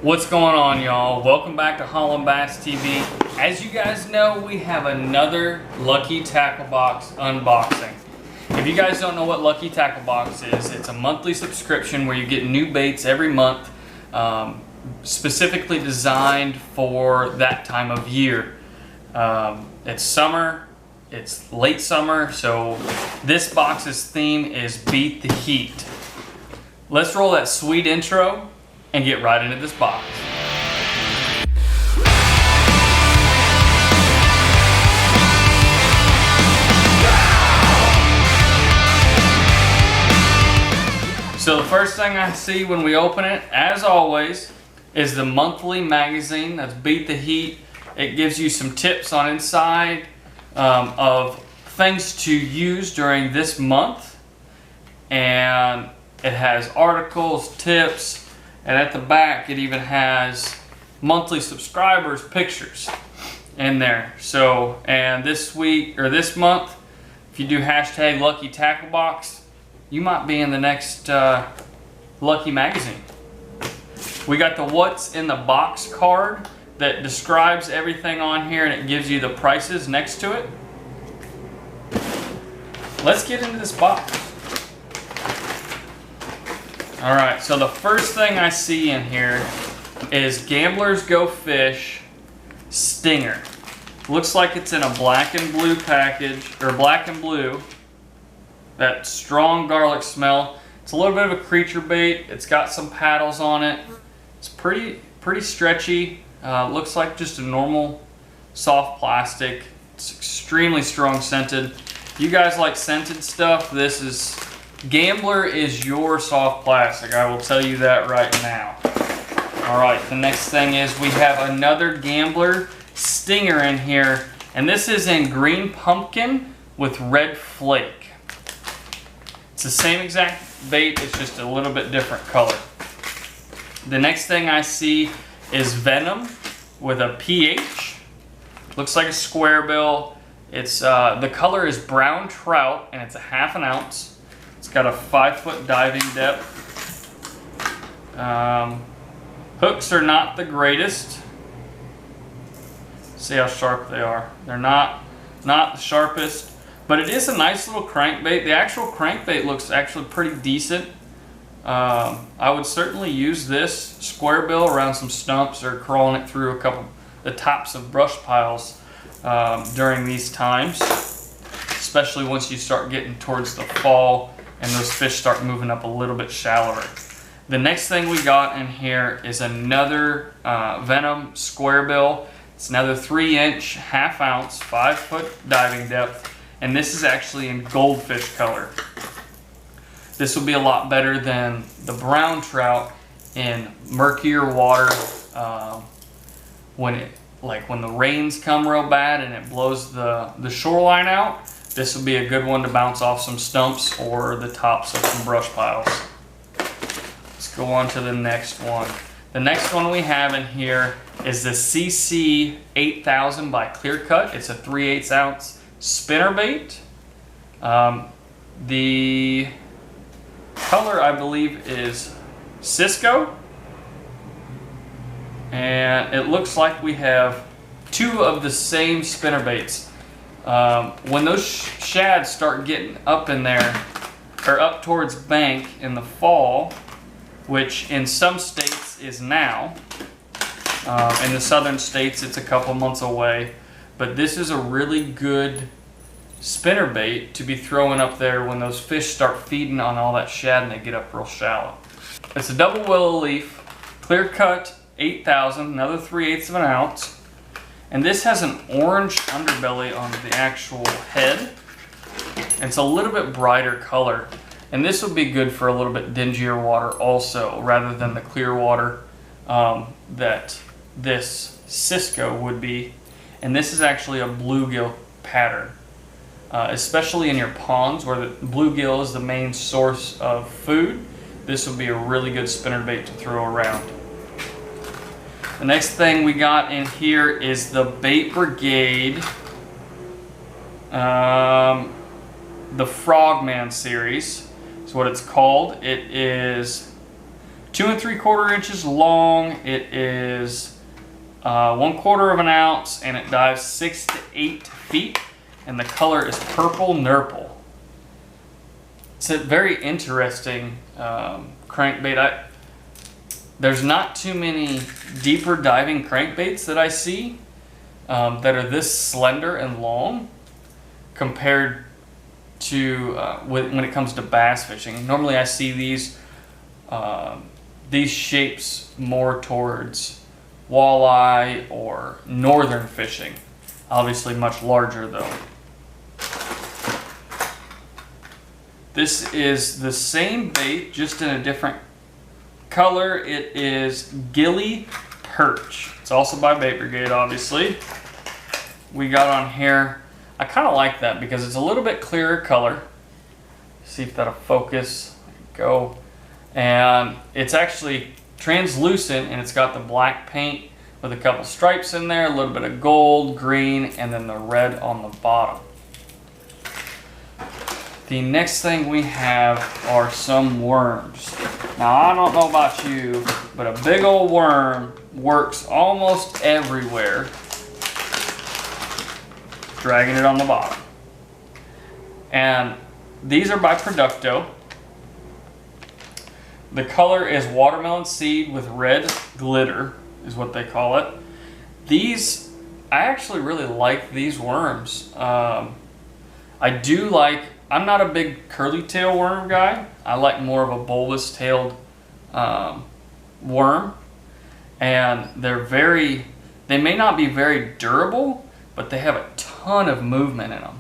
What's going on, y'all? Welcome back to Haulin Bass TV. As you guys know, we have another Lucky Tackle Box unboxing. If you guys don't know what Lucky Tackle Box is, it's a monthly subscription where you get new baits every month, specifically designed for that time of year. It's summer, it's late summer, so this box's theme is Beat the Heat. Let's roll that sweet intro and get right into this box. So the first thing I see when we open it, as always, is the monthly magazine. That's Beat the Heat. It gives you some tips on inside of things to use during this month, and it has articles, tips, and at the back it even has monthly subscribers pictures in there. So, and this week or this month, if you do hashtag Lucky Tackle Box, you might be in the next Lucky magazine. We got the what's in the box card that describes everything on here, and it gives you the prices next to it. Let's get into this box. Alright, so the first thing I see in here is Gamblers Go Fish Stinger. Looks like it's in a black and blue package, or black and blue. That strong garlic smell. It's a little bit of a creature bait. It's got some paddles on it. It's pretty stretchy. Looks like just a normal soft plastic. It's extremely strong scented. If you guys like scented stuff, this is Gambler is your soft plastic. I will tell you that right now. Alright, the next thing is we have another Gambler Stinger in here, and this is in green pumpkin with red flake. It's the same exact bait, it's just a little bit different color. The next thing I see is Venom with a pH. Looks like a square bill. It's the color is brown trout, and it's a ½ ounce. It's got a 5-foot diving depth. Hooks are not the greatest. See how sharp they are. They're not the sharpest, but it is a nice little crankbait. The actual crankbait looks actually pretty decent. I would certainly use this square bill around some stumps or crawling it through a couple the tops of brush piles during these times, especially once you start getting towards the fall and those fish start moving up a little bit shallower. The next thing we got in here is another Venom square bill. It's another 3-inch, ½ ounce, 5-foot diving depth, and this is actually in goldfish color. This will be a lot better than the brown trout in murkier water. When the rains come real bad and it blows the shoreline out, this will be a good one to bounce off some stumps or the tops of some brush piles. Let's go on to the next one. The next one we have in here is the CC 8000 by Clear Cut. It's a 3/8 ounce spinnerbait. The color, I believe, is Cisco. And it looks like we have two of the same spinnerbaits. When those shads start getting up in there, or up towards bank in the fall, which in some states is now, in the southern states it's a couple months away, but this is a really good spinnerbait to be throwing up there when those fish start feeding on all that shad and they get up real shallow. It's a double willow leaf, Clear Cut 8000, another 3/8 of an ounce. And this has an orange underbelly on the actual head. It's a little bit brighter color. And this would be good for a little bit dingier water also, rather than the clear water that this Cisco would be. And this is actually a bluegill pattern. Especially in your ponds where the bluegill is the main source of food, this would be a really good spinnerbait to throw around. The next thing we got in here is the Bait Brigade, the Frogman series is what it's called. It is 2 3/4 inches long. It is 1/4 of an ounce, and it dives 6 to 8 feet, and the color is purple nurple. It's a very interesting crankbait. There's not too many deeper diving crankbaits that I see that are this slender and long compared to when it comes to bass fishing. Normally I see these shapes more towards walleye or northern fishing. Obviously much larger though. This is the same bait, just in a different color. It is Gilly Perch. It's also by Bait Brigade, obviously. We got on here, I kind of like that because it's a little bit clearer color. See if that'll focus. There you go. And it's actually translucent, and it's got the black paint with a couple stripes in there, a little bit of gold, green, and then the red on the bottom. The next thing we have are some worms. Now, I don't know about you, but a big old worm works almost everywhere. Dragging it on the bottom. And these are by Producto. The color is watermelon seed with red glitter, is what they call it. These, I actually really like these worms. I'm not a big curly tail worm guy. I like more of a bulbous tailed worm. And they may not be very durable, but they have a ton of movement in them.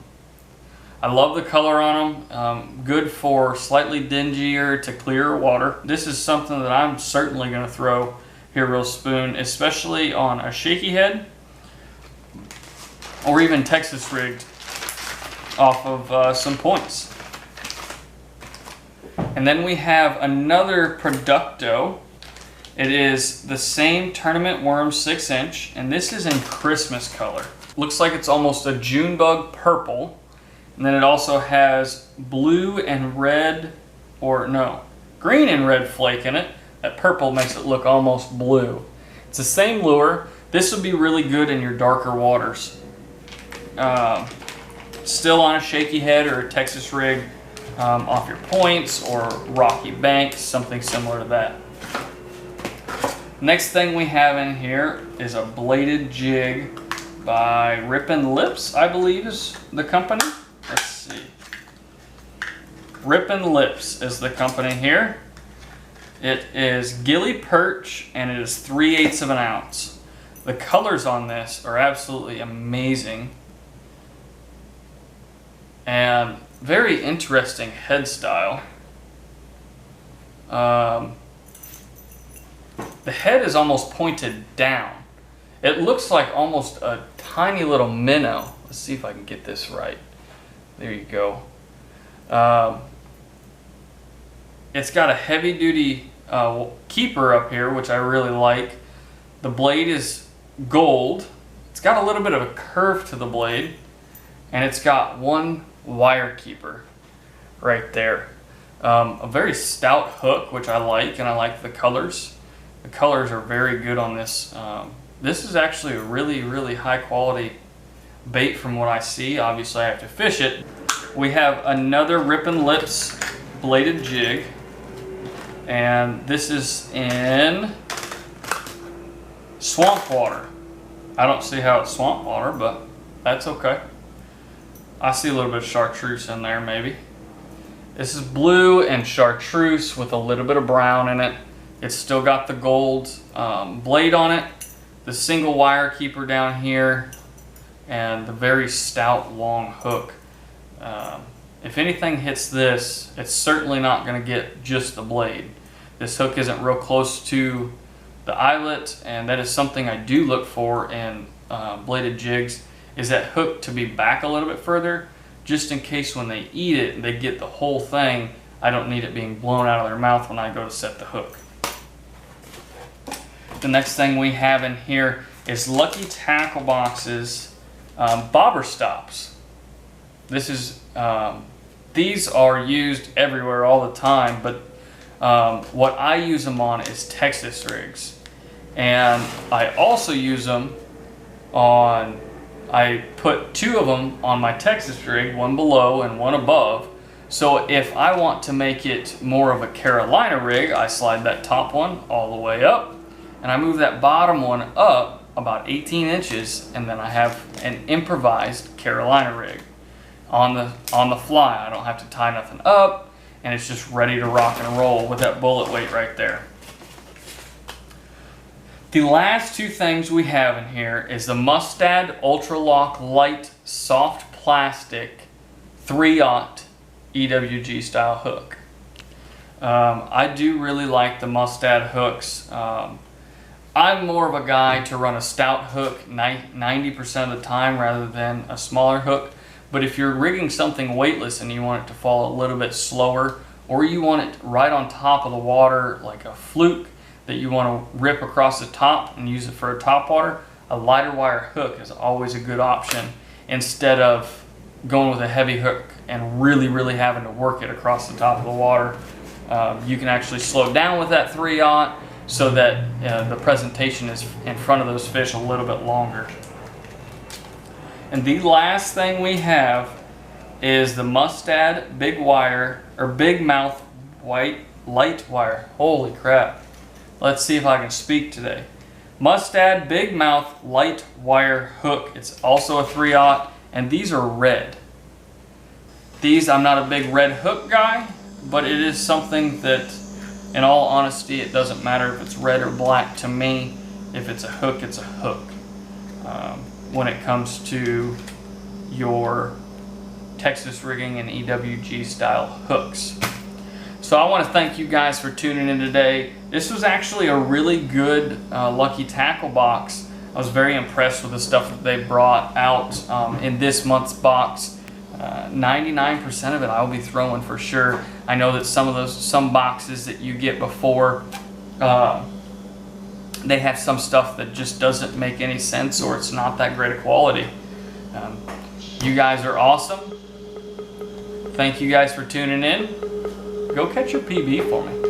I love the color on them. Good for slightly dingier to clearer water. This is something that I'm certainly going to throw here real spoon, especially on a shaky head or even Texas rigged off of some points. And then we have another Producto. It is the same tournament worm 6-inch, and this is in Christmas color. Looks like it's almost a June bug purple. And then it also has blue and red, green and red flake in it. That purple makes it look almost blue. It's the same lure. This would be really good in your darker waters. Still on a shaky head or a Texas rig off your points or rocky banks, something similar to that. Next thing we have in here is a bladed jig by Rippin' Lips, I believe is the company. Let's see. Rippin' Lips is the company here. It is Gilly Perch, and it is 3/8 of an ounce. The colors on this are absolutely amazing. And very interesting head style. The head is almost pointed down. It looks like almost a tiny little minnow. Let's see if I can get this right. There you go. It's got a heavy duty keeper up here, which I really like. The blade is gold. It's got a little bit of a curve to the blade, and it's got one wire keeper right there. A very stout hook, which I like, and I like the colors. The colors are very good on this. This is actually a really, really high quality bait from what I see. Obviously I have to fish it. We have another Rippin' Lips bladed jig, and this is in swamp water. I don't see how it's swamp water, but that's okay. I see a little bit of chartreuse in there maybe. This is blue and chartreuse with a little bit of brown in it. It's still got the gold blade on it, the single wire keeper down here, and the very stout long hook. If anything hits this, it's certainly not going to get just the blade. This hook isn't real close to the eyelet, and that is something I do look for in bladed jigs, is that hook to be back a little bit further, just in case when they eat it and they get the whole thing, I don't need it being blown out of their mouth when I go to set the hook. The next thing we have in here is Lucky Tackle Box's bobber stops. This is these are used everywhere all the time, but What I use them on is Texas rigs. And I also use them on, I put 2 of them on my Texas rig, one below and one above. So if I want to make it more of a Carolina rig, I slide that top one all the way up and I move that bottom one up about 18 inches, and then I have an improvised Carolina rig on the fly. I don't have to tie nothing up, and it's just ready to rock and roll with that bullet weight right there. The last 2 things we have in here is the Mustad Ultra Lock Light Soft Plastic 3/0 EWG style hook. I do really like the Mustad hooks. I'm more of a guy to run a stout hook 90% of the time rather than a smaller hook. But if you're rigging something weightless and you want it to fall a little bit slower, or you want it right on top of the water like a fluke that you want to rip across the top and use it for a top water, a lighter wire hook is always a good option instead of going with a heavy hook and really having to work it across the top of the water. You can actually slow down with that 3/0 so that the presentation is in front of those fish a little bit longer. And the last thing we have is the Mustad Big Wire, or Big Mouth Light Wire. Holy crap. Let's see if I can speak today. Mustad Big Mouth Light Wire Hook. It's also a 3/0, and these are red. These, I'm not a big red hook guy, but it is something that, in all honesty, it doesn't matter if it's red or black to me. If it's a hook, it's a hook. When it comes to your Texas rigging and EWG style hooks. So I want to thank you guys for tuning in today. This was actually a really good Lucky Tackle box. I was very impressed with the stuff that they brought out in this month's box. 99% of it I'll be throwing for sure. I know that some boxes that you get before, they have some stuff that just doesn't make any sense, or it's not that great a quality. You guys are awesome. Thank you guys for tuning in. Go catch your PB for me.